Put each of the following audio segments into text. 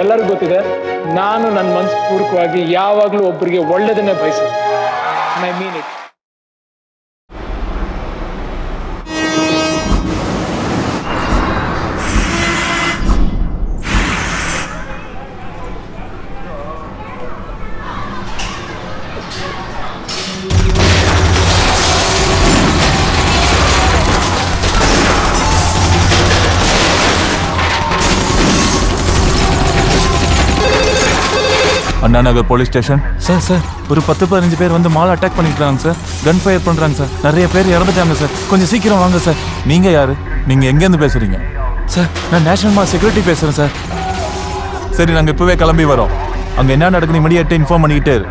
ನಿಮ್ಗೆಲ್ಲರಿಗೂ ಗೊತ್ತಿದೆ, ನಾನು ನನ್ನ ಮನಸ್ಪೂರ್ವಕವಾಗಿ ಯಾವಾಗಲೂ ಒಬ್ಬರಿಗೆ ಒಳ್ಳೆಯದನ್ನೇ ಬಯಸೋದು. I mean it. Anna Nagar police station. Sir ஒரு 10-15 பேர் வந்து மால் அட்டாக் பண்ணிக்கிறாங்க சார். கன் ஃபயர் பண்ணுறாங்க சார். நிறைய பேர் இறந்துட்டாங்க சார். கொஞ்சம் சீக்கிரம் வாங்க சார். நீங்கள் யார்? நீங்கள் எங்கேருந்து பேசுகிறீங்க? சார் நான் நேஷனல் மால் செக்யூரிட்டி பேசுகிறேன் சார். சரி, நாங்கள் இப்போவே கிளம்பி வரோம். அங்கே என்ன நடக்குன்னு இமீடியட்டாக இன்ஃபார்ம் பண்ணிக்கிட்டே இரு.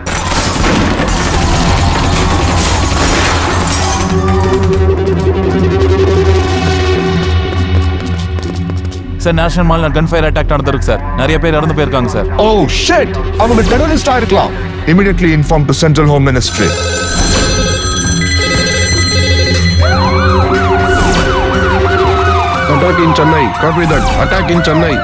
சார் நேஷனல் மால்ல கன் ஃபயர் அட்டாக் நடந்திருக்கு சார். நிறைய பேர் இறந்து போயிருக்காங்க சார். ஓ ஷிட், அவங்க டெரரிஸ்டா இருக்கலாம். Immediately inform to Central Home Ministry. Attack in Chennai. Copy that. Attack in Chennai.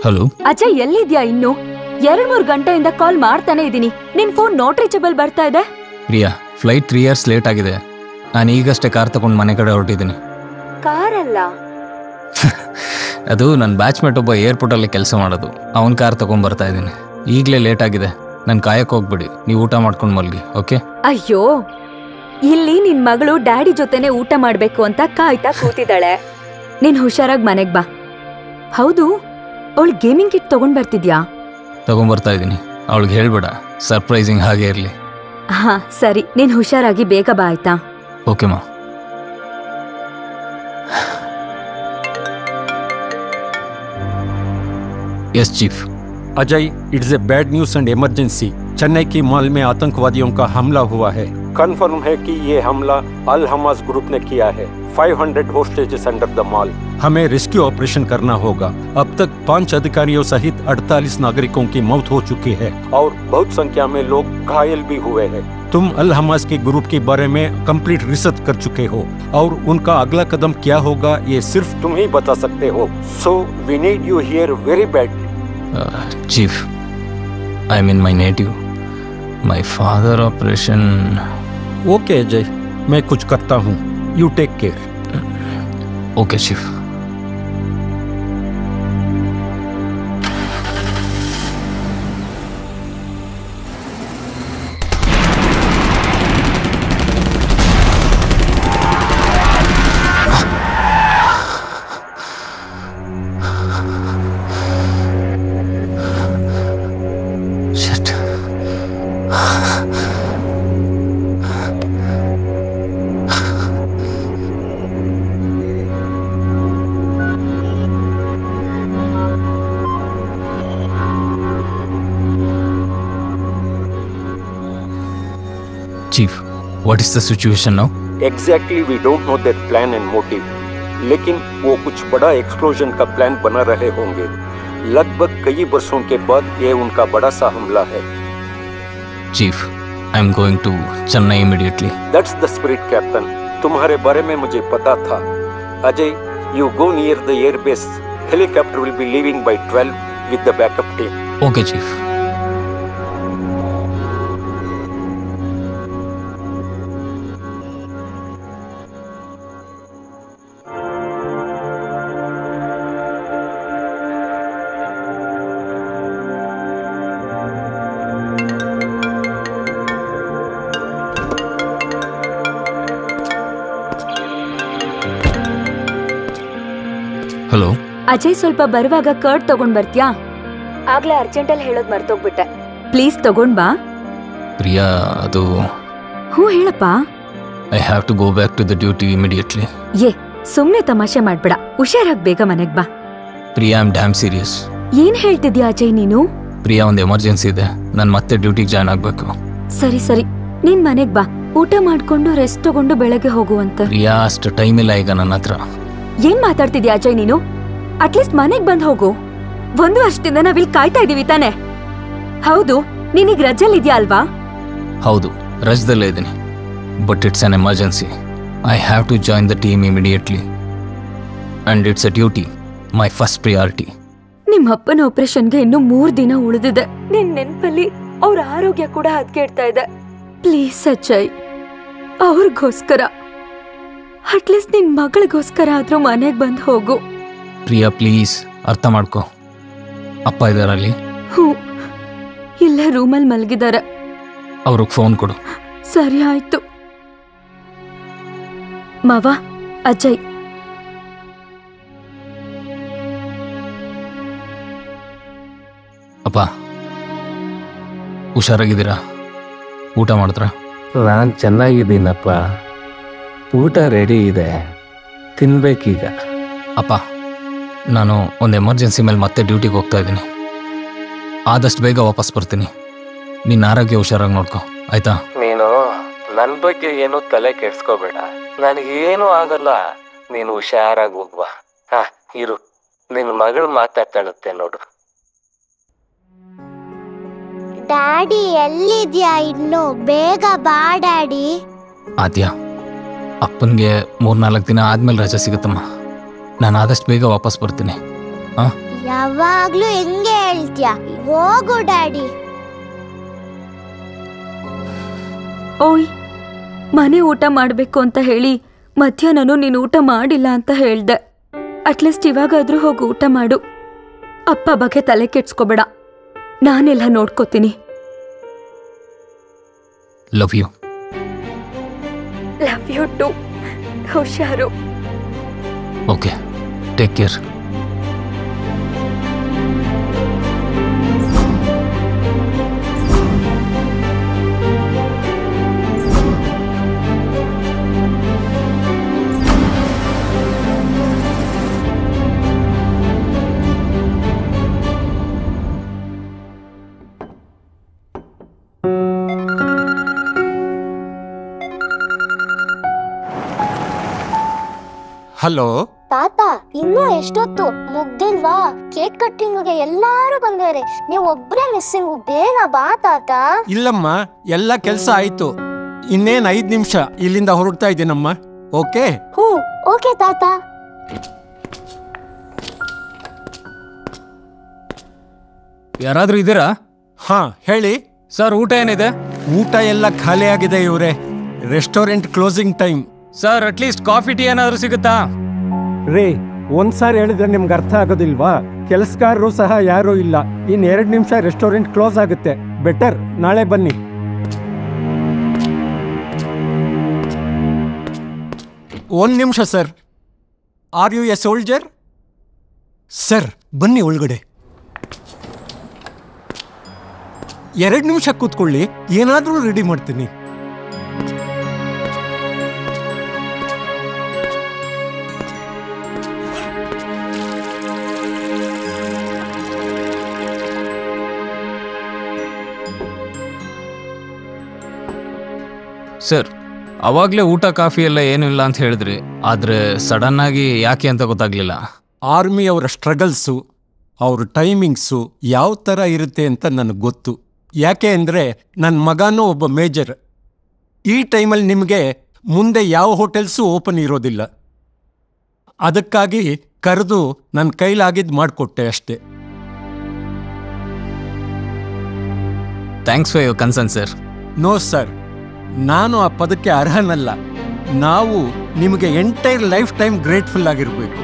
Hello Ajay, ಎಲ್ಲಿದ್ಯಾ? ಇನ್ನು 2-3 ಗಂಟೆಯಿಂದ ಕಾಲ್ ಮಾಡ್ತಾನೆ ಇದ್ದೀನಿ. ನಿನ್ ಫೋನ್ ನಾಟ್ ರೀಚಬಲ್ ಬರ್ತಾ ಇದೆ. ಪ್ರಿಯಾ, ಫ್ಲೈಟ್ 3 hours ಲೇಟ್ ಆಗಿದೆ. ನಾನು ಈಗಷ್ಟೇ ಕಾರ್ ತಗೊಂಡು ಮನೆ ಕಡೆ ಹೊರಟಿದ್ದೀನಿ. ಕಾರಲ್ಲ, ಅದು ನನ್ನ ಬ್ಯಾಚ್ಮೇಟ್ ಒಬ್ಬ ಏರ್ಪೋರ್ಟಲ್ಲಿ ಕೆಲಸ ಮಾಡೋದು. ಅವನ ಕಾರ್ ತಗೊಂಡ್ ಬರ್ತಾ ಇದ್ದೀನಿ. ಈಗಲೇ ಲೇಟ್ ಆಗಿದೆ. ನಾನು ಕಾಯಕ್ಕೆ ಹೋಗ್ಬಿಡಿ. ನೀವು ಊಟ ಮಾಡ್ಕೊಂಡು ಮಲ್ಗಿ, ಓಕೆ? ಅಯ್ಯೋ, ಇಲ್ಲಿ ನಿನ್ ಮಗಳು ಡ್ಯಾಡಿ ಜೊತೆನೆ ಊಟ ಮಾಡ್ಬೇಕು ಅಂತ ಕಾಯ್ತಾ ಕೂತಿದ್ದಾಳೆ. ನೀನ್ ಹುಷಾರಾಗಿ ಮನೆಗ್ ಬಾ. ಹೌದು, ಅವಳು ಗೇಮಿಂಗ್ ಕಿಟ್ ತಗೊಂಡ್ ಬರ್ತಿದ್ಯಾ? ತಗೊಂಡ್ಬರ್ತಾ ಇದ್ದೀನಿ. ಅವಳಿಗೆ ಹೇಳ್ಬೇಡ, ಸರ್ಪ್ರೈಸಿಂಗ್ ಹಾಗೆ ಇರಲಿ. ಹಾ ಸರಿ, ನೀನ್ ಹುಷಾರಾಗಿ ಬೇಗ ಬಾ, ಆಯ್ತಾ? ಓಕೆ ಮಾ. Yes chief. Ajay, it's a bad news and emergency. Chennai की मॉल में आतंकवादियों का हमला हुआ है. कंफर्म है कि ये हमला अल हमास ग्रुप ने किया है. 500 होस्टेजेस अंडर द मॉल. हमें रेस्क्यू ऑपरेशन करना होगा. अब तक 5 अधिकारियों सहित 48 नागरिकों की मौत हो चुकी है और बहुत संख्या में लोग घायल भी हुए हैं. तुम अल हमास के ग्रुप के बारे में कंप्लीट रिसर्च कर चुके हो और उनका अगला कदम क्या होगा ये सिर्फ तुम ही बता सकते हो. So we need you here very badly. Chief, I mean my native. My father operation. Okay Ajay, मैं कुछ करता हूँ. You take care. Okay chief. Chief, what is the situation now? Exactly, we don't know their plan and motive. लेकिन वो कुछ बड़ा explosion का plan बना रहे होंगे. लगभग कई वर्षों के बाद ये उनका बड़ा सा हमला है. Chief, I am going to Chennai immediately. That's the spirit, Captain. तुम्हारे बारे में मुझे पता था. Ajay, you go near the airbase. Helicopter will be leaving by 12 with the backup team. Okay, Chief. Hello Ajay, ಸ್ವಲ್ಪ ಬರುವಾಗ ಕರ್ಡ್ ತಗೊಂಡ್ ಬರ್ತ್ಯಾ? ಆಗ್ಲೇ ಅರ್ಜೆಂಟಲ್ಲಿ ಹೇಳೋದ್ ಮರ್ತೋಗ್ಬಿಟ್ಟೆ. ಪ್ಲೀಸ್ ತಗೊಂಡ್ ಬಾ. ಪ್ರಿಯಾ, ಅದು ಹೇಳಪ್ಪ. I have to go back to the duty immediately. ಸುಮ್ನೆ ತಮಾಷೆ ಮಾಡ್ಬೇಡ, ಹುಷಾರಾಗ್ ಬೇಗ ಮನೆಗ್ ಬಾ. Priya, I am damn serious. ಏನ್ ಹೇಳ್ತಿದ್ಯಾ ಅಜಯ್ ನೀನು? ಪ್ರಿಯಾ, ಒಂದು ಎಮರ್ಜೆನ್ಸಿ ಇದೆ, ನಾನು ಮತ್ತೆ ಡ್ಯೂಟಿಗೆ ಜಾಯ್ನ್ ಆಗ್ಬೇಕು. ಸರಿ, ನೀನ್ ಮನೆಗ್ ಬಾ, ಊಟ ಮಾಡ್ಕೊಂಡು ರೆಸ್ಟ್ ತಗೊಂಡು ಬೆಳಗ್ಗೆ ಹೋಗುವಂತ. ಪ್ರಿಯಾ, ಅಷ್ಟು ಟೈಮ್ ಇಲ್ಲ ಈಗ ನನ್ನ ಹತ್ರ. ಏನ್ ಮಾತಾಡ್ತಿದ್ಯಾ ಅಜಯ್ ನೀನು? ಅಟ್ಲೀಸ್ಟ್ ಮನೆಗ್ ಬಂದ್ ಹೋಗು. 1 ವರ್ಷದಿಂದ ನಾವಿಲ್ ಕಾಯ್ತಾ ಇದೀವಿ ತಾನೆ? ಹೌದು, ನೀನೀಗ ರಜೆಲಿದ್ಯಾ ಅಲ್ವಾ? ಹೌದು, ರಜದಲ್ಲೇ ಇದ್ದೀನಿ. But it's an emergency. I have to join the team immediately and it's a duty, my first priority. ನಿಮ್ ಅಪ್ಪನ ಆಪರೇಷನ್ಗೆ ಇನ್ನು 3 ದಿನ ಉಳಿದಿದೆ. ನಿನ್ ನೆನ್ಪಲ್ಲಿ ಅವ್ರ ಆರೋಗ್ಯ ಕೂಡ ಹದ್ಗೆಡ್ತಾ ಇದೆ. ಪ್ಲೀಸ್ ಅಜಯ್, ಅವ್ರಿಗೋಸ್ಕರ, ಅಟ್ಲೀಸ್ಟ್ ನಿನ್ ಮಗಳಿಗೋಸ್ಕರ ಆದ್ರೂ ಮನೆಗ್ ಬಂದ್ ಹೋಗು. ಪ್ರಿಯಾ, ಪ್ಲೀಸ್ ಅರ್ಥ ಮಾಡ್ಕೊ. ಅಪ್ಪ ಇದಾರಲ್ಲಿ? ಇಲ್ಲೇ ರೂಮಲ್ಲಿ ಮಲಗಿದ್ದಾರೆ. ಅವ್ರಿಗೆ ಫೋನ್ ಕೊಡು. ಸರಿ ಆಯ್ತು. ಮಾವ, ಅಜಯ್. ಅಪ್ಪ, ಹುಷಾರಾಗಿದ್ದೀರಾ? ಊಟ ಮಾಡಿದ್ರ? ನಾನು ಚೆನ್ನಾಗಿದ್ದೀನಪ್ಪ, ಊಟ ರೆಡಿ ಇದೆ, ತಿನ್ಬೇಕೀಗ. ಅಪ್ಪ, ನಾನು ಒಂದು ಎಮರ್ಜೆನ್ಸಿ ಮೇಲೆ ಮತ್ತೆ ಡ್ಯೂಟಿಗೆ ಹೋಗ್ತಾ ಇದ್ದೀನಿ. ಆದಷ್ಟು ಬೇಗ ವಾಪಸ್ ಬರ್ತೀನಿ. ನಿನ್ನ ಆರೋಗ್ಯ ಹುಷಾರಾಗಿ ನೋಡ್ಕೊ, ಆಯ್ತಾ? ನೀನು ನನ್ನ ಬಗ್ಗೆ ಏನೂ ತಲೆ ಕೆಡ್ಸ್ಕೋಬೇಡ, ನನಗೇನೂ ಆಗಲ್ಲ, ನೀನು ಹುಷಾರಾಗಿ ಹೋಗ್ವಾ. ಇರು, ನಿನ್ನ ಮಗಳು ಮಾತಾಡ್ತಾಳುತ್ತೆ ನೋಡು. ಡ್ಯಾಡಿ ಎಲ್ಲಿದ್ಯಾ? ಇನ್ನು ಬೇಗ ಬಾ ಡ್ಯಾಡಿ. ಆದ್ಯಾ, ಅಪ್ಪನಿಗೆ 3-4 ದಿನ ಆದ್ಮೇಲೆ ರಜೆ ಸಿಗುತ್ತಮ್ಮ. ನಾನು ಆದಷ್ಟು ಬೇಗ ವಾಪಸ್ ಬರ್ತೀನಿ. ಯಾವಾಗ್ಲೂ ಹೆಂಗೆ ಹೇಳ್ತೀಯ? ಹೋಗು ಡ್ಯಾಡಿ. ಓಯ್, ಮನೆ ಊಟ ಮಾಡ್ಬೇಕು ಅಂತ ಹೇಳಿ ಮಧ್ಯಾಹ್ನನೂ ನೀನು ಊಟ ಮಾಡಿಲ್ಲ ಅಂತ ಹೇಳ್ದೆ. ಅಟ್ಲೀಸ್ಟ್ ಇವಾಗಾದ್ರೂ ಹೋಗಿ ಊಟ ಮಾಡು. ಅಪ್ಪ ಬಗ್ಗೆ ತಲೆ ಕೆಡ್ಸ್ಕೋಬೇಡ, ನಾನೆಲ್ಲ ನೋಡ್ಕೋತೀನಿ. Love you. Love you too. ಹುಷಾರು. Okay, take care. ಹಲೋ ತಾತ, ಇನ್ನೂ ಎಷ್ಟೊತ್ತು? ಮುಗ್ದಿಲ್ವಾ? ಕೇಕ್ ಕಟ್ಟಿಂಗ್ಗೆ ಎಲ್ಲಾರು ಬಂದವ್ರೆ, ನೀವು ಒಬ್ರೇ ಮಿಸ್ಸಿಂಗು. ಬೇಗ ಬಾ ತಾತ. ಇಲ್ಲಮ್ಮ, ಎಲ್ಲ ಕೆಲಸ ಆಯ್ತು. ಇನ್ನೇನು 5 ನಿಮಿಷ ಇಲ್ಲಿಂದ ಹೊರಡ್ತಾ ಇದ್ದೀನಮ್ಮ. ಓಕೆ? ಓಕೆ ತಾತ. ಯಾರಾದ್ರೂ ಇದ್ದೀರಾ? ಹೇಳಿ ಸರ್. ಊಟ ಏನಿದೆ? ಊಟ ಎಲ್ಲ ಖಾಲಿ ಆಗಿದೆ ಇವ್ರೆ. Restaurant closing time. Sir, at least coffee tea ಏನಾದರೂ ಸಿಗುತ್ತಾ? ರೇ, ಒಂದ್ಸಾರಿ ಹೇಳಿದ್ರೆ ನಿಮ್ಗೆ ಅರ್ಥ ಆಗೋದಿಲ್ವಾ? ಕೆಲಸಗಾರರು ಸಹ ಯಾರೂ ಇಲ್ಲ. ಇನ್ನು 2 ನಿಮಿಷ ರೆಸ್ಟೋರೆಂಟ್ ಕ್ಲೋಸ್ ಆಗುತ್ತೆ. ಬೆಟರ್ ನಾಳೆ ಬನ್ನಿ. ಒಂದು ನಿಮಿಷ sir. Are you a soldier? Sir, ಬನ್ನಿ ಒಳಗಡೆ. 2 ನಿಮಿಷ ಕೂತ್ಕೊಳ್ಳಿ, ಏನಾದರೂ ರೆಡಿ ಮಾಡ್ತೀನಿ. ಸರ್, ಅವಾಗಲೇ ಊಟ ಕಾಫಿ ಎಲ್ಲ ಏನೂ ಇಲ್ಲ ಅಂತ ಹೇಳಿದ್ರಿ, ಆದರೆ ಸಡನ್ ಆಗಿ ಯಾಕೆ ಅಂತ ಗೊತ್ತಾಗ್ಲಿಲ್ಲ. ಆರ್ಮಿ ಅವರ ಸ್ಟ್ರಗಲ್ಸು, ಅವ್ರ ಟೈಮಿಂಗ್ಸು ಯಾವ ಥರ ಇರುತ್ತೆ ಅಂತ ನನಗೆ ಗೊತ್ತು. ಯಾಕೆ ಅಂದರೆ ನನ್ನ ಮಗನೂ ಒಬ್ಬ ಮೇಜರ್. ಈ ಟೈಮಲ್ಲಿ ನಿಮಗೆ ಮುಂದೆ ಯಾವ ಹೋಟೆಲ್ಸು ಓಪನ್ ಇರೋದಿಲ್ಲ. ಅದಕ್ಕಾಗಿ ಕರೆದು ನನ್ನ ಕೈಲಾಗಿದ್ದು ಮಾಡಿಕೊಟ್ಟೆ ಅಷ್ಟೇ. Thanks for your concern sir. No sir, ನಾನು ಆ ಪದಕ್ಕೆ ಅರ್ಹನಲ್ಲ. ನಾವು ನಿಮಗೆ ಎಂಟೈರ್ ಲೈಫ್ ಟೈಮ್ ಗ್ರೇಟ್ಫುಲ್ ಆಗಿರಬೇಕು.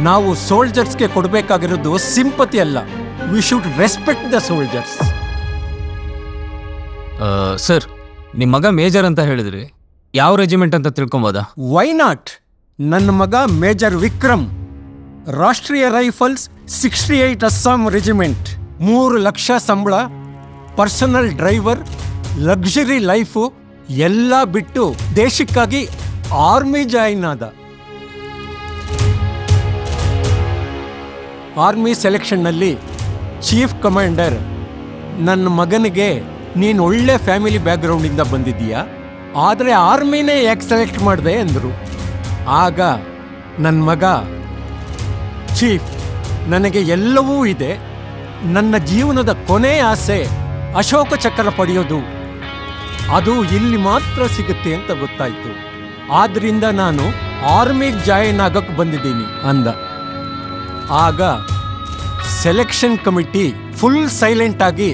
ನಾವು ಸೋಲ್ಜರ್ಸ್ಗೆ ಕೊಡಬೇಕಾಗಿರೋದು ಸಿಂಪತಿ ಅಲ್ಲ, we should respect the soldiers. Sir, ನಿಮ್ಮ ಮಗ ಮೇಜರ್ ಅಂತ ಹೇಳಿದ್ರಿ, ಯಾವ ರೆಜಿಮೆಂಟ್ ಅಂತ ತಿಳ್ಕೊಬೋದಾ? Why not? ನನ್ನ ಮಗ ಮೇಜರ್ ವಿಕ್ರಮ್ ರಾಷ್ಟ್ರೀಯ ರೈಫಲ್ಸ್ 68 ಅಸ್ಸಾಂ ರೆಜಿಮೆಂಟ್, 3 ಲಕ್ಷ ಸಂಬಳ, ಪರ್ಸನಲ್ ಡ್ರೈವರ್, ಲಕ್ಸುರಿ ಲೈಫು ಎಲ್ಲ ಬಿಟ್ಟು ದೇಶಕ್ಕಾಗಿ ಆರ್ಮಿ ಜಾಯಿನ್ ಆದ. ಆರ್ಮಿ ಸೆಲೆಕ್ಷನ್ನಲ್ಲಿ ಚೀಫ್ ಕಮಾಂಡರ್ ನನ್ನ ಮಗನಿಗೆ ನೀನು ಒಳ್ಳೆ ಫ್ಯಾಮಿಲಿ ಬ್ಯಾಕ್ಗ್ರೌಂಡಿಂದ ಬಂದಿದ್ದೀಯಾ, ಆದರೆ ಆರ್ಮಿನೇ ಯಾಕೆ ಸೆಲೆಕ್ಟ್ ಮಾಡಿದೆ ಅಂದರು. ಆಗ ನನ್ನ ಮಗ, ಚೀಫ್ ನನಗೆ ಎಲ್ಲವೂ ಇದೆ, ನನ್ನ ಜೀವನದ ಕೊನೆ ಆಸೆ ಅಶೋಕ ಚಕ್ರ ಪಡೆಯೋದು, ಅದು ಇಲ್ಲಿ ಮಾತ್ರ ಸಿಗುತ್ತೆ ಅಂತ ಗೊತ್ತಾಯಿತು. ಆದ್ರಿಂದ ನಾನು ಆರ್ಮಿಗೆ ಜಾಯಿನ್ ಆಗಕ್ಕೆ ಬಂದಿದ್ದೀನಿ ಅಂದ. ಆಗ ಸೆಲೆಕ್ಷನ್ ಕಮಿಟಿ ಫುಲ್ ಸೈಲೆಂಟ್ ಆಗಿ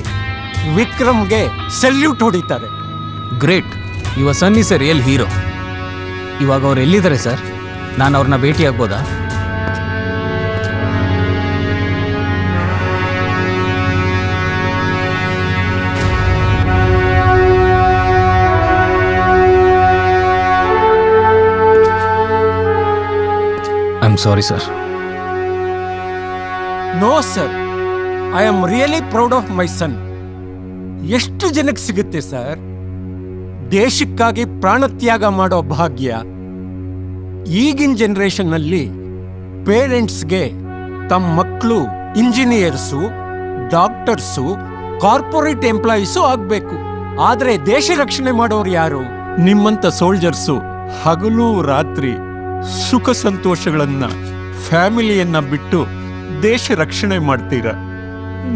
ವಿಕ್ರಮ್ಗೆ ಸೆಲ್ಯೂಟ್ ಹೊಡಿತಾರೆ. Great, your son is a real hero. ಇವಾಗ ಅವ್ರು ಎಲ್ಲಿದ್ದಾರೆ ಸರ್? ನಾನು ಅವ್ರನ್ನ ಭೇಟಿ ಆಗ್ಬೋದಾ? I am sorry sir. No sir, I am really proud of my son. ಎಷ್ಟು ಜನಕ್ಕೆ ಸಿಗುತ್ತೆ ಸರ್ ದೇಶಕ್ಕಾಗಿ ಪ್ರಾಣತ್ಯಾಗ ಮಾಡೋ ಭಾಗ್ಯ? ಈಗಿನ ಜನರೇಷನ್ನಲ್ಲಿ ಪೇರೆಂಟ್ಸ್ಗೆ ತಮ್ಮ ಮಕ್ಕಳು ಇಂಜಿನಿಯರ್ಸು, ಡಾಕ್ಟರ್ಸು, ಕಾರ್ಪೊರೇಟ್ ಎಂಪ್ಲಾಯೀಸು ಆಗಬೇಕು. ಆದರೆ ದೇಶ ರಕ್ಷಣೆ ಮಾಡೋರು ಯಾರು? ನಿಮ್ಮಂಥ ಸೋಲ್ಜರ್ಸು ಹಗಲು ರಾತ್ರಿ ಸುಖ ಸಂತೋಷಗಳನ್ನ, ಫ್ಯಾಮಿಲಿಯನ್ನ ಬಿಟ್ಟು ದೇಶ ರಕ್ಷಣೆ ಮಾಡ್ತೀರ.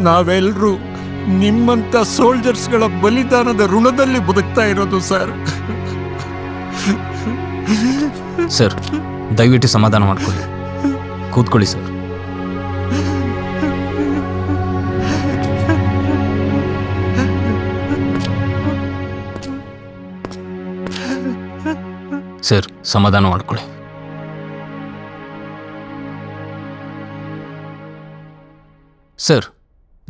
ನಾವೆಲ್ಲರೂ ನಿಮ್ಮಂಥ ಸೋಲ್ಜರ್ಸ್ಗಳ ಬಲಿದಾನದ ಋಣದಲ್ಲಿ ಬದುಕ್ತಾ ಇರೋದು ಸರ್. ಸರ್ ದಯವಿಟ್ಟು ಸಮಾಧಾನ ಮಾಡ್ಕೊಳ್ಳಿ, ಕೂತ್ಕೊಳ್ಳಿ ಸರ್. ಸರ್ ಸಮಾಧಾನ ಮಾಡ್ಕೊಳ್ಳಿ. ಸರ್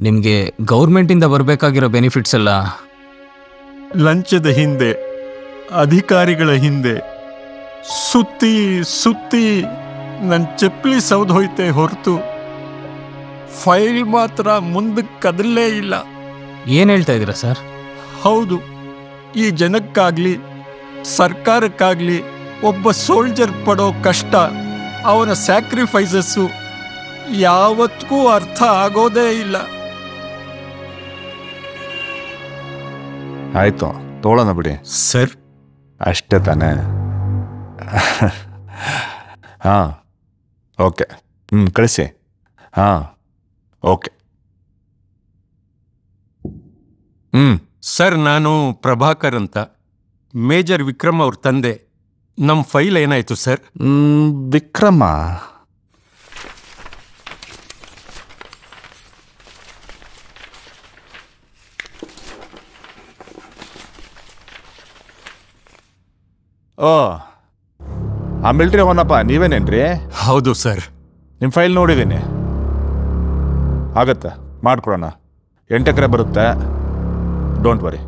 ನಿಮಗೆ ಗೌರ್ಮೆಂಟಿಂದ ಬರಬೇಕಾಗಿರೋ ಬೆನಿಫಿಟ್ಸ್ ಎಲ್ಲ ಲಂಚದ ಹಿಂದೆ, ಅಧಿಕಾರಿಗಳ ಹಿಂದೆ ಸುತ್ತಿ ಸುತ್ತಿ ನನ್ನ ಚಪ್ಪಲಿ ಸೌದು ಹೋಯ್ತೆ ಹೊರತು ಫೈಲ್ ಮಾತ್ರ ಮುಂದಕ್ಕೆ ಕದಲೇ ಇಲ್ಲ. ಏನು ಹೇಳ್ತಾ ಇದ್ದೀರಾ ಸರ್? ಹೌದು, ಈ ಜನಕ್ಕಾಗ್ಲಿ ಸರ್ಕಾರಕ್ಕಾಗ್ಲಿ ಒಬ್ಬ ಸೋಲ್ಜರ್ ಪಡೋ ಕಷ್ಟ, ಅವನ ಸ್ಯಾಕ್ರಿಫೈಸಸ್ಸು ಯಾವತ್ತಿಗೂ ಅರ್ಥ ಆಗೋದೇ ಇಲ್ಲ. ಆಯ್ತು, ತಗೊಳ್ಳೋಣ ಬಿಡಿ ಸರ್. ಅಷ್ಟೇ ತಾನೇ? ಹಾಂ, ಓಕೆ. ಕಳಿಸಿ. ಹಾಂ, ಓಕೆ. ಸರ್, ನಾನು ಪ್ರಭಾಕರ್ ಅಂತ, ಮೇಜರ್ ವಿಕ್ರಮ್ ಅವ್ರ ತಂದೆ. ನಮ್ಮ ಫೈಲ್ ಏನಾಯ್ತು ಸರ್? ವಿಕ್ರಮ? ಓ, ಆ ಮಿಲ್ಟ್ರಿ ಅವನಪ್ಪ ನೀವೇನೇನ್ರಿ? ಹೌದು ಸರ್. ನಿಮ್ಮ ಫೈಲ್ ನೋಡಿದ್ದೀನಿ. ಆಗತ್ತೆ, ಮಾಡ್ಕೊಡೋಣ. 8 ಎಕರೆ ಬರುತ್ತೆ, ಡೋಂಟ್ ವರಿ.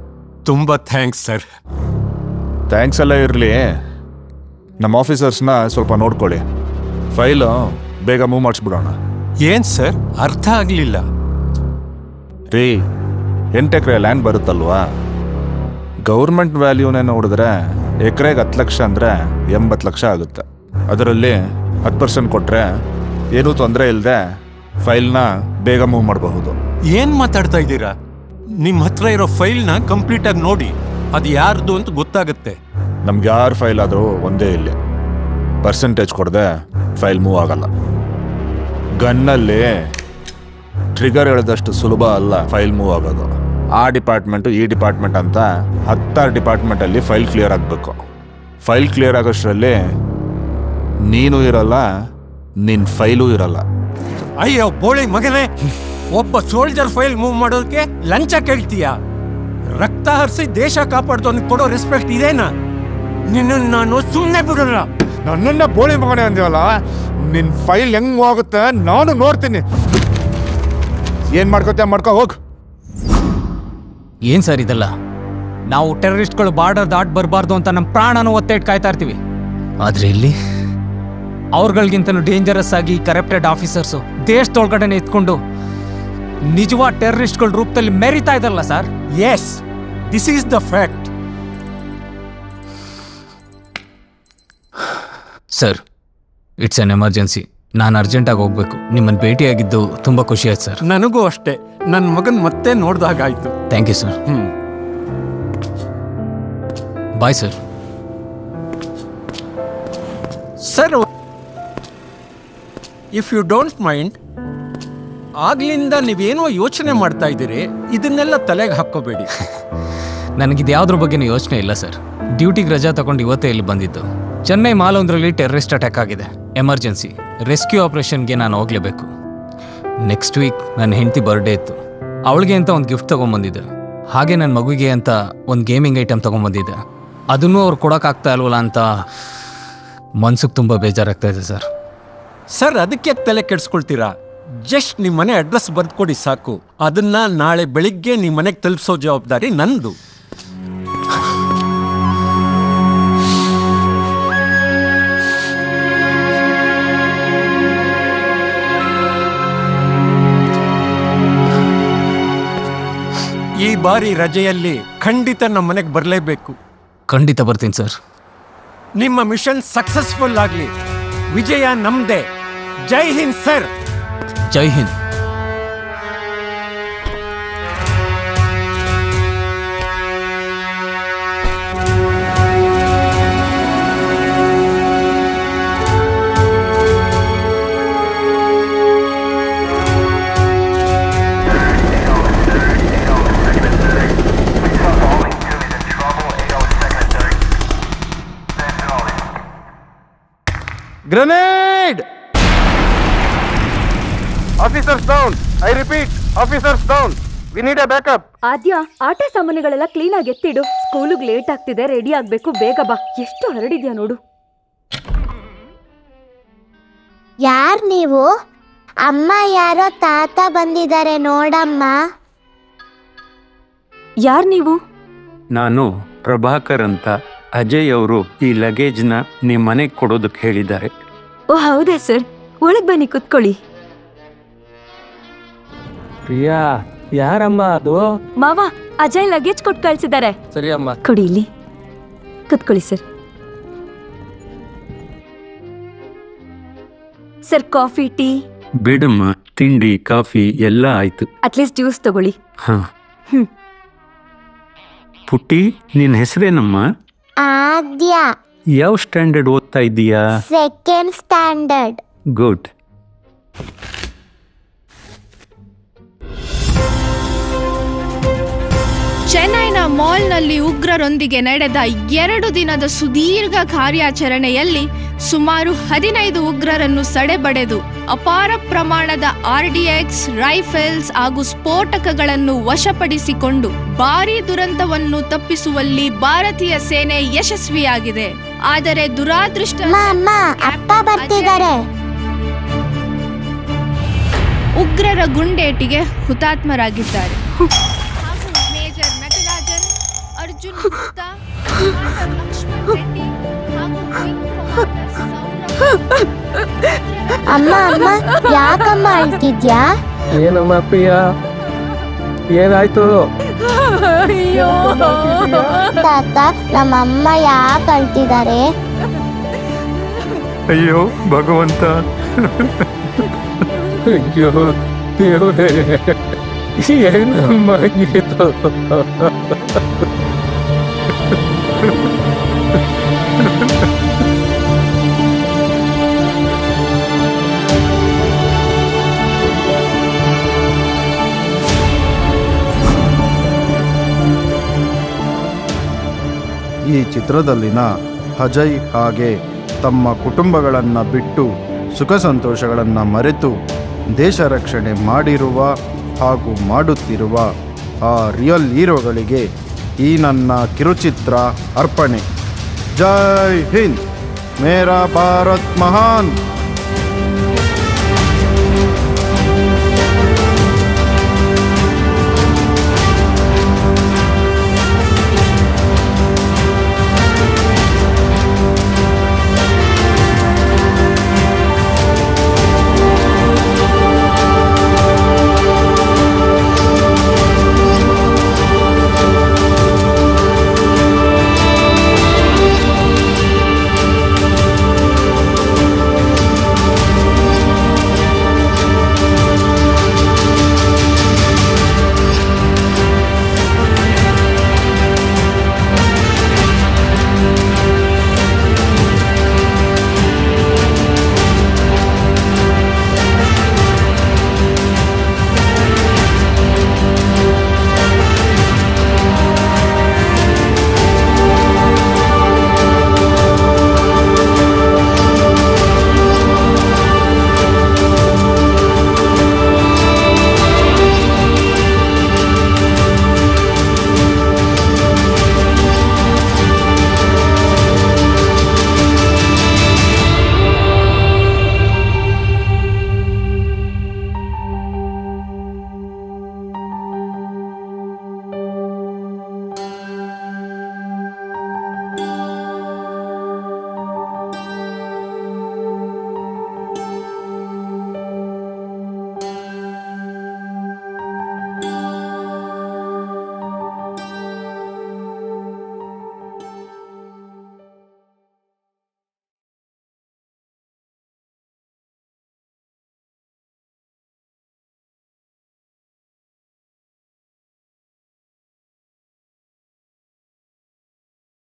ತುಂಬ ಥ್ಯಾಂಕ್ಸ್ ಸರ್. ಥ್ಯಾಂಕ್ಸ್ ಎಲ್ಲ ಇರಲಿ, ನಮ್ಮ ಆಫೀಸರ್ಸ್ನ ಸ್ವಲ್ಪ ನೋಡ್ಕೊಳ್ಳಿ. ಫೈಲು ಬೇಗ ಮೂವ್ ಮಾಡಿಸ್ಬಿಡೋಣ. ಏನು ಸರ್, ಅರ್ಥ ಆಗಲಿಲ್ಲ. ರೀ, 8 ಎಕರೆ ಲ್ಯಾಂಡ್ ಬರುತ್ತಲ್ವಾ, ಗೌರ್ಮೆಂಟ್ ವ್ಯಾಲ್ಯೂನೇ ನೋಡಿದ್ರೆ ಎಕರೆಗೆ 10 ಲಕ್ಷ ಅಂದರೆ 80 ಲಕ್ಷ ಆಗುತ್ತೆ. ಅದರಲ್ಲಿ 10% ಕೊಟ್ಟರೆ ಏನೂ ತೊಂದರೆ ಇಲ್ಲದೆ ಫೈಲ್ನ ಬೇಗ ಮೂವ್ ಮಾಡಬಹುದು. ಏನು ಮಾತಾಡ್ತಾ ಇದ್ದೀರಾ? ನಿಮ್ಮ ಹತ್ರ ಇರೋ ಫೈಲ್ನ ಕಂಪ್ಲೀಟಾಗಿ ನೋಡಿ, ಅದು ಯಾರ್ದು ಅಂತ ಗೊತ್ತಾಗುತ್ತೆ. ನಮ್ಗೆ ಯಾರು ಫೈಲ್ ಆದರೂ ಒಂದೇ ಇಲ್ಲಿ, ಪರ್ಸೆಂಟೇಜ್ ಕೊಡದೆ ಫೈಲ್ ಮೂವ್ ಆಗಲ್ಲ. ಗನ್ನಲ್ಲಿ ಟ್ರಿಗರ್ ಎಳೆದಷ್ಟು ಸುಲಭ ಅಲ್ಲ ಫೈಲ್ ಮೂವ್ ಆಗೋದು. ಆ ಡಿಪಾರ್ಟ್ಮೆಂಟು ಈ ಡಿಪಾರ್ಟ್ಮೆಂಟ್ ಅಂತ 10 ಡಿಪಾರ್ಟ್ಮೆಂಟಲ್ಲಿ ಫೈಲ್ ಕ್ಲಿಯರ್ ಆಗಬೇಕು. ಫೈಲ್ ಕ್ಲಿಯರ್ ಆಗೋಷ್ಟರಲ್ಲಿ ನೀನು ಇರಲ್ಲ, ನಿನ್ನ ಫೈಲೂ ಇರಲ್ಲ. ಅಯ್ಯೋ ಬೋಳಿ ಮಗನೇ, ಒಬ್ಬ ಸೋಲ್ಜರ್ ಫೈಲ್ ಮೂವ್ ಮಾಡೋದಕ್ಕೆ ಲಂಚ ಕೇಳ್ತೀಯಾ? ರಕ್ತ ಹರಿಸಿ ದೇಶ ಕಾಪಾಡ್ದವನಿಗೆ ಕೊಡೋ ರೆಸ್ಪೆಕ್ಟ್ ಇದೇನಾ? ನಿನ್ನ ನಾನು ಸುಮ್ಮನೆ ಬಿಡಲ್ಲ. ನನ್ನನ್ನ ಬೋಳಿ ಮಗನೇ ಅಂತೀವಲ್ಲ, ನಿನ್ನ ಫೈಲ್ ಹೆಂಗ್ ಹೋಗುತ್ತೆ ನಾನು ನೋಡ್ತೀನಿ. ಏನು ಮಾಡ್ಕೋತೀಯ ಮಾಡ್ಕೋ, ಹೋಗು. ಏನು ಸರ್ ಇದೆಲ್ಲ? ನಾವು ಟೆರರಿಸ್ಟ್ಗಳು ಬಾರ್ಡರ್ ದಾಟ್ ಬರಬಾರ್ದು ಅಂತ ನಮ್ಮ ಪ್ರಾಣನೂ ಒತ್ತೆ ಇಟ್ಟು ಕಾಯ್ತಾ ಇರ್ತೀವಿ. ಆದರೆ ಇಲ್ಲಿ ಅವ್ರಗಳಿಗಿಂತನೂ ಡೇಂಜರಸ್ ಆಗಿ ಕರಪ್ಟೆಡ್ ಆಫೀಸರ್ಸು ದೇಶದೊಳಗಡೆ ಎತ್ಕೊಂಡು ನಿಜವಾದ ಟೆರರಿಸ್ಟ್ಗಳ ರೂಪದಲ್ಲಿ ಮೆರಿತಾ ಇದಾರಲ್ಲ sir. Yes, this is the fact. Sir, it's an emergency. ನಾನು ಅರ್ಜೆಂಟಾಗಿ ಹೋಗ್ಬೇಕು. ನಿಮ್ಮನ್ನು ಭೇಟಿಯಾಗಿದ್ದು ತುಂಬ ಖುಷಿ ಆಯ್ತು ಸರ್. ನನಗೂ ಅಷ್ಟೇ. ನನ್ನ ಮಗನ್ ಮತ್ತೆ ನೋಡ್ದಾಗಾಯ್ತು. Thank you sir. Bye sir. Sir, if you don't mind, ಆಗ್ಲಿಂದ ನೀವೇನೋ ಯೋಚನೆ ಮಾಡ್ತಾ ಇದ್ದೀರಿ, ಇದನ್ನೆಲ್ಲ ತಲೆಗೆ ಹಾಕ್ಕೋಬೇಡಿ. ನನಗಿದು ಯಾವುದ್ರ ಬಗ್ಗೆನೂ ಯೋಚನೆ ಇಲ್ಲ ಸರ್. ಡ್ಯೂಟಿಗೆ ರಜಾ ತಗೊಂಡು ಇವತ್ತೇ ಇಲ್ಲಿ ಬಂದಿದ್ದು. ಚೆನ್ನೈ ಮಾಲ್ ಒಂದರಲ್ಲಿ ಟೆರರಿಸ್ಟ್ ಅಟ್ಯಾಕ್ ಆಗಿದೆ. ಎಮರ್ಜೆನ್ಸಿ ರೆಸ್ಕ್ಯೂ ಆಪರೇಷನ್ಗೆ ನಾನು ಹೋಗಲೇಬೇಕು. ನೆಕ್ಸ್ಟ್ ವೀಕ್ ನನ್ನ ಹೆಂಡತಿ ಬರ್ಡೇ ಇತ್ತು. ಅವಳಿಗೆ ಅಂತ ಒಂದು ಗಿಫ್ಟ್ ತೊಗೊಂಬಂದಿದ್ದೆ. ಹಾಗೆ ನನ್ನ ಮಗುವಿಗೆ ಅಂತ ಒಂದು ಗೇಮಿಂಗ್ ಐಟಮ್ ತೊಗೊಂಬಂದಿದ್ದೆ. ಅದನ್ನೂ ಅವ್ರು ಕೊಡೋಕ್ಕಾಗ್ತಾ ಇಲ್ವಲ್ಲ ಅಂತ ಮನ್ಸಿಗೆ ತುಂಬ ಬೇಜಾರಾಗ್ತಾ ಇದೆ ಸರ್. ಸರ್, ಅದಕ್ಕೆ ತಲೆ ಕೆಡಿಸ್ಕೊಳ್ತೀರಾ? ಜಸ್ಟ್ ನಿಮ್ಮ ಮನೆ ಅಡ್ರೆಸ್ ಬರ್ದ್ಕೊಡಿ ಸಾಕು. ಅದನ್ನ ನಾಳೆ ಬೆಳಿಗ್ಗೆ ನಿಮ್ಮ ಮನೆಗೆ ತಲುಪಿಸೋ ಜವಾಬ್ದಾರಿ ನಂದು. ಈ ಬಾರಿ ರಜೆಯಲ್ಲಿ ಖಂಡಿತ ನಮ್ಮ ಮನೆಗೆ ಬರಲೇಬೇಕು. ಖಂಡಿತ ಬರ್ತೀನಿ ಸರ್. ನಿಮ್ಮ ಮಿಷನ್ ಸಕ್ಸಸ್ಫುಲ್ ಆಗಲಿ. ವಿಜಯ ನಮ್ದೇ. ಜೈ Hind sir. Jai Hind. Grenade! Officers down! I repeat, officers down! We need a backup! ಆದ್ಯ, ಆಟ ಸಾಮಾನುಗಳೆಲ್ಲ ಕ್ಲೀನ್ ಆಗಿ ಎತ್ತಿಡು. ಸ್ಕೂಲಿಗೆ ಲೇಟ್ ಆಗ್ತಿದೆ, ರೆಡಿ ಆಗ್ಬೇಕು, ಬೇಗ ಬಾ. ಎಷ್ಟು ಹರಡಿದ್ಯಾ ನೋಡು. ಯಾರ್ ನೀವು? ಅಮ್ಮ ಯಾರೋ ತಾತ ಬಂದಿದ್ದಾರೆ ನೋಡಮ್ಮ. ಯಾರ್ ನೀವು? ನಾನು ಪ್ರಭಾಕರ್ ಅಂತ. ಅಜಯ್ ಅವರು ಈ ಲಗೇಜ್ನ ನಿಮ್ಮ ಮನೆಗೆ ಕೊಡೋದಕ್ಕೆ ಹೇಳಿದ್ದಾರೆ. ಓ ಹೌದಾ ಸರ್, ಒಳಗ್ ಬನ್ನಿ, ಕುತ್ಕೊಳ್ಳಿ. ಪ್ರಿಯಾ, ಯಾರಮ್ಮ ಅದು? ಮಾವ, ಅಜಯ್ ಲಗೇಜ್ ಕೊಟ್ಟು ಕಳ್ಸಿದ್ದಾರೆ. ಸರಿ ಅಮ್ಮ. ಕೊಡಿ ಇಲ್ಲಿ, ಕುತ್ಕೊಳ್ಳಿ ಸರ್. Sir, coffee tea? ಬೇಡಮ್ಮ, ತಿಂಡಿ ಕಾಫಿ ಎಲ್ಲ ಆಯ್ತು. ಅಟ್ಲೀಸ್ಟ್ ಜ್ಯೂಸ್ ತಗೊಳ್ಳಿ. ಪುಟ್ಟಿ, ನಿನ್ನ ಹೆಸರೇನಮ್ಮ? ಆದ್ಯ. ಯಾವ ಸ್ಟ್ಯಾಂಡರ್ಡ್ ಓದ್ತಾ ಇದ್ದೀಯಾ? Second standard. ಗುಡ್. ಚೆನ್ನೈನ ಮಾಲ್ನಲ್ಲಿ ಉಗ್ರರೊಂದಿಗೆ ನಡೆದ 2 ದಿನದ ಸುದೀರ್ಘ ಕಾರ್ಯಾಚರಣೆಯಲ್ಲಿ ಸುಮಾರು 15 ಉಗ್ರರನ್ನು ಸೆಡೆಬಡೆದು ಅಪಾರ ಪ್ರಮಾಣದ RDX ರೈಫಲ್ಸ್ ಹಾಗೂ ಸ್ಫೋಟಕಗಳನ್ನು ವಶಪಡಿಸಿಕೊಂಡು ಭಾರೀ ದುರಂತವನ್ನು ತಪ್ಪಿಸುವಲ್ಲಿ ಭಾರತೀಯ ಸೇನೆ ಯಶಸ್ವಿಯಾಗಿದೆ. ಆದರೆ ದುರಾದೃಷ್ಟ, ಅಪ್ಪ ಬರ್ತಿದ್ದಾರೆ. ಉಗ್ರರ ಗುಂಡೇಟಿಗೆ ಹುತಾತ್ಮರಾಗಿದ್ದಾರೆ. ಮೇಜರ್ ನಟರಾಜನ್, ಅರ್ಜುನ್ ಗುಪ್ತಾ, ಲಕ್ಷ್ಮಣ್ ರೆಡ್ಡಿ ಹಾಗೂ ಅಮ್ಮ ಅಮ್ಮ, ಯಾಕಮ್ಮ ಅಳ್ತಿದ್ಯಾ? ಏನಮ್ಮ ಪ್ರಿಯಾ, ಏನಾಯ್ತು? ತಾತ, ನಮ್ಮಮ್ಮ ಯಾಕೆ ಅಳ್ತಿದ್ದಾರೆ? ಅಯ್ಯೋ ಭಗವಂತ, ಅಯ್ಯೋ ದೇವರೇ, ಏನಮ್ಮ ಇದು? ಈ ಚಿತ್ರದಲ್ಲಿನ ಅಜಯ್ ಹಾಗೆ ತಮ್ಮ ಕುಟುಂಬಗಳನ್ನು ಬಿಟ್ಟು ಸುಖ ಸಂತೋಷಗಳನ್ನು ಮರೆತು ದೇಶ ರಕ್ಷಣೆ ಮಾಡಿರುವ ಹಾಗೂ ಮಾಡುತ್ತಿರುವ ಆ ರಿಯಲ್ ಹೀರೋಗಳಿಗೆ ಈ ನನ್ನ ಕಿರುಚಿತ್ರ ಅರ್ಪಣೆ. ಜೈ ಹಿಂದ್, ಮೇರಾ ಭಾರತ್ ಮಹಾನ್.